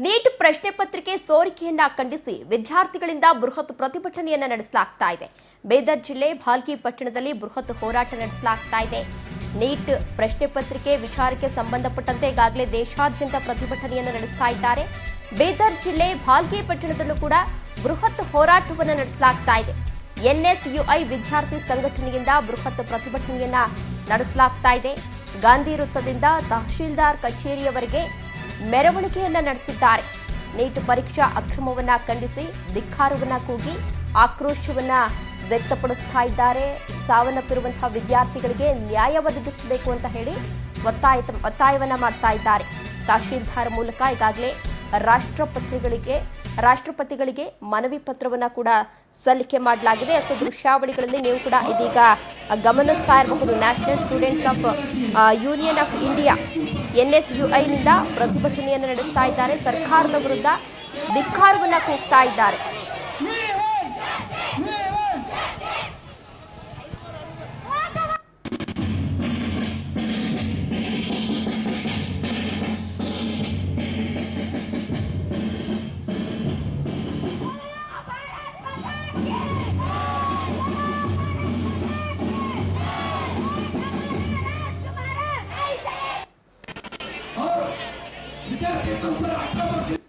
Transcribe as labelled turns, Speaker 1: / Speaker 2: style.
Speaker 1: Neat ಪ್ರಶ್ನೆ ಪತ್ರಿಕೆ ಸೋರಿಕೆಯನ್ನ ಖಂಡಿಸಿ ವಿದ್ಯಾರ್ಥಿಗಳಿಂದ ಬೃಹತ್ ಪ್ರತಿಭಟನೆಯನ್ನ ನಡೆಸಲಾಗ್ತಾ ಇದೆ. ಬೀದರ್ ಜಿಲ್ಲೆ ಭಾಲ್ಕಿ ಪಟ್ಟಣದಲ್ಲಿ ಬೃಹತ್ ಹೋರಾಟ ನಡೆಸಲಾಗ್ತಾ ಇದೆ. ನೀಟ್ ಪ್ರಶ್ನೆ ಪತ್ರಿಕೆ ವಿಚಾರಕ್ಕೆ ಸಂಬಂಧಪಟ್ಟಂತೆ ಈಗಾಗಲೇ ದೇಶಾದ್ಯಂತ ಪ್ರತಿಭಟನೆಯನ್ನು ನಡೆಸ್ತಾ ಇದ್ದಾರೆ. ಬೀದರ್ ಜಿಲ್ಲೆ ಭಾಲ್ಕಿ ಪಟ್ಟಣದಲ್ಲೂ ಕೂಡ ಬೃಹತ್ ಹೋರಾಟವನ್ನು ನಡೆಸಲಾಗ್ತಾ ಇದೆ. ಎನ್ಎಸ್ಯುಐ ವಿದ್ಯಾರ್ಥಿ ಸಂಘಟನೆಯಿಂದ ಬೃಹತ್ ಪ್ರತಿಭಟನೆಯನ್ನ ನಡೆಸಲಾಗ್ತಾ ಇದೆ. ಗಾಂಧಿ ವೃತ್ತದಿಂದ ತಹಶೀಲ್ದಾರ್ ಕಚೇರಿಯವರೆಗೆ ಮೆರವಣಿಗೆಯನ್ನ ನಡೆಸಿದ್ದಾರೆ. ನೀಟ್ ಪರೀಕ್ಷಾ ಅಕ್ರಮವನ್ನ ಖಂಡಿಸಿ ಧಿಕ್ಕಾರವನ್ನ ಕೂಗಿ ಆಕ್ರೋಶವನ್ನ ವ್ಯಕ್ತಪಡಿಸ್ತಾ ಇದ್ದಾರೆ. ಸಾವನ್ನಪ್ಪಿರುವಂತಹ ವಿದ್ಯಾರ್ಥಿಗಳಿಗೆ ನ್ಯಾಯ ಒದಗಿಸಬೇಕು ಅಂತ ಹೇಳಿ ಒತ್ತಾಯವನ್ನ ಮಾಡ್ತಾ ಇದ್ದಾರೆ. ತಹಶೀಲ್ದಾರ್ ಮೂಲಕ ಈಗಾಗಲೇ ರಾಷ್ಟ್ರಪತಿಗಳಿಗೆ ಮನವಿ ಪತ್ರವನ್ನ ಕೂಡ ಸಲ್ಲಿಕೆ ಮಾಡಲಾಗಿದೆ. ಸೊ ದೃಶ್ಯಾವಳಿಗಳಲ್ಲಿ ನೀವು ಕೂಡ ಇದೀಗ ಗಮನಿಸ್ತಾ ಇರಬಹುದು. National students of union of India ಎನ್ಎಸ್ಯುಐನಿಂದ ಪ್ರತಿಭಟನೆಯನ್ನು ನಡೆಸ್ತಾ ಇದ್ದಾರೆ. ಸರ್ಕಾರದ ವಿರುದ್ಧ ಧಿಕ್ಕಾರವನ್ನ ಕೂಗ್ತಾ ಇದ್ದಾರೆ.
Speaker 2: विद्यार्थी